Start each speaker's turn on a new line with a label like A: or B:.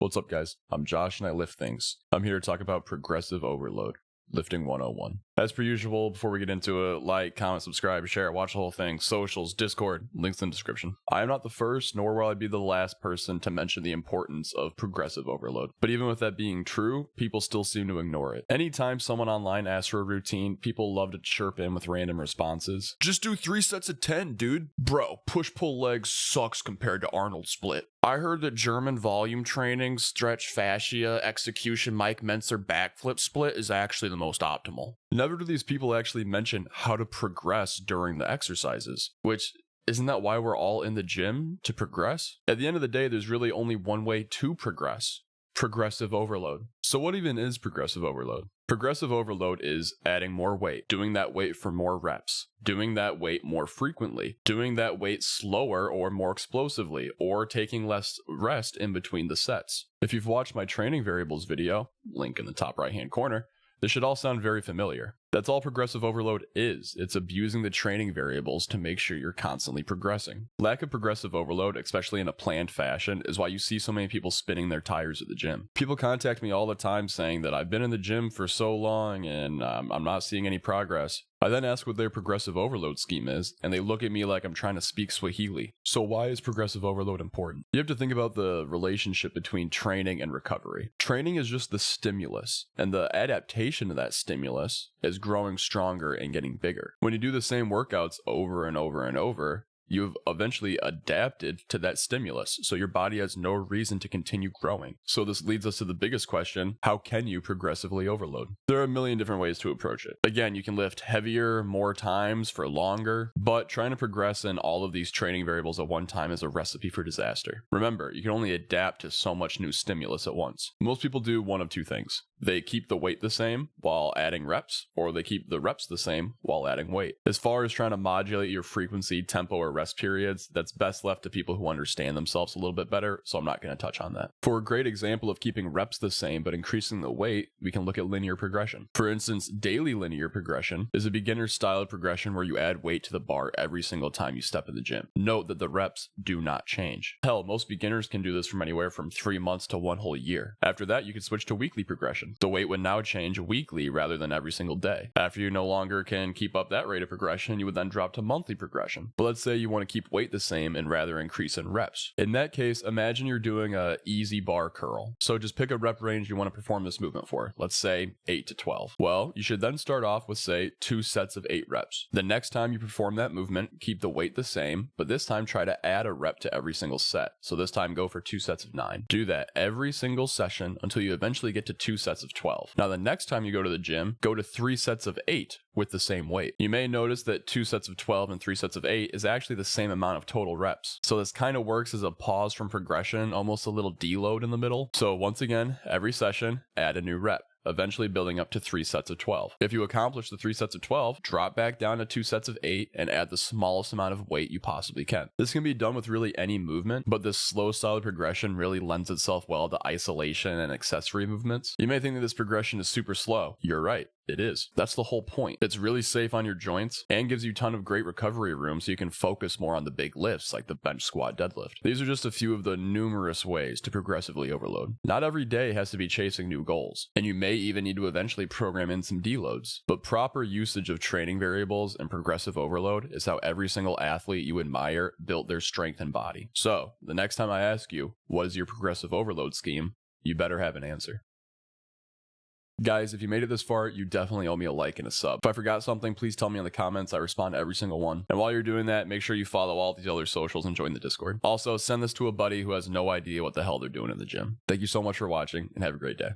A: What's up, guys? I'm Josh and I lift things. I'm here to talk about progressive overload, lifting 101. As per usual, before we get into it, like, comment, subscribe, share, watch the whole thing, socials, Discord, links in the description. I am not the first, nor will I be the last person to mention the importance of progressive overload. But even with that being true, people still seem to ignore it. Anytime someone online asks for a routine, people love to chirp in with random responses. Just do 3 sets of 10, dude. Bro, push-pull legs sucks compared to Arnold split. I heard that German volume training, stretch fascia, execution Mike Mentzer backflip split is actually the most optimal. Never do these people actually mention how to progress during the exercises, which isn't that why we're all in the gym, to progress? At the end of the day, there's really only one way to progress: progressive overload. So what even is progressive overload? Progressive overload is adding more weight, doing that weight for more reps, doing that weight more frequently, doing that weight slower or more explosively, or taking less rest in between the sets. If you've watched my training variables video, link in the top right hand corner, this should all sound very familiar. That's all progressive overload is. It's abusing the training variables to make sure you're constantly progressing. Lack of progressive overload, especially in a planned fashion, is why you see so many people spinning their tires at the gym. People contact me all the time saying that I've been in the gym for so long and I'm not seeing any progress. I then ask what their progressive overload scheme is, and they look at me like I'm trying to speak Swahili. So why is progressive overload important? You have to think about the relationship between training and recovery. Training is just the stimulus, and the adaptation to that stimulus is growing stronger and getting bigger. When you do the same workouts over and over and over, you've eventually adapted to that stimulus, so your body has no reason to continue growing. So this leads us to the biggest question: how can you progressively overload? There are a million different ways to approach it. Again, you can lift heavier, more times, for longer, but trying to progress in all of these training variables at one time is a recipe for disaster. Remember, you can only adapt to so much new stimulus at once. Most people do one of two things. They keep the weight the same while adding reps, or they keep the reps the same while adding weight. As far as trying to modulate your frequency, tempo, or rest periods, that's best left to people who understand themselves a little bit better, so I'm not going to touch on that. For a great example of keeping reps the same but increasing the weight, we can look at linear progression. For instance, daily linear progression is a beginner-styled progression where you add weight to the bar every single time you step in the gym. Note that the reps do not change. Hell, most beginners can do this from anywhere from 3 months to 1 whole year. After that, you can switch to weekly progression. The weight would now change weekly rather than every single day. After you no longer can keep up that rate of progression, you would then drop to monthly progression. But let's say you want to keep weight the same and rather increase in reps. In that case, imagine you're doing a easy bar curl. So just pick a rep range you want to perform this movement for. Let's say 8 to 12. Well, you should then start off with, say, 2 sets of 8 reps. The next time you perform that movement, keep the weight the same, but this time try to add a rep to every single set. So this time go for 2 sets of 9. Do that every single session until you eventually get to 2 sets of 12. Now the next time you go to the gym, go to 3 sets of 8 with the same weight. You may notice that 2 sets of 12 and 3 sets of 8 is actually the same amount of total reps. So this kind of works as a pause from progression, almost a little deload in the middle. So once again, every session, add a new rep, eventually building up to 3 sets of 12. If you accomplish the 3 sets of 12, drop back down to 2 sets of 8 and add the smallest amount of weight you possibly can. This can be done with really any movement, but this slow solid progression really lends itself well to isolation and accessory movements. You may think that this progression is super slow. You're right. It is. That's the whole point. It's really safe on your joints and gives you a ton of great recovery room so you can focus more on the big lifts like the bench, squat, deadlift. These are just a few of the numerous ways to progressively overload. Not every day has to be chasing new goals, and you may even need to eventually program in some deloads. But proper usage of training variables and progressive overload is how every single athlete you admire built their strength and body. So, the next time I ask you, what is your progressive overload scheme? You better have an answer. Guys, if you made it this far, you definitely owe me a like and a sub. If I forgot something, please tell me in the comments. I respond to every single one. And while you're doing that, make sure you follow all these other socials and join the Discord. Also, send this to a buddy who has no idea what the hell they're doing in the gym. Thank you so much for watching, and have a great day.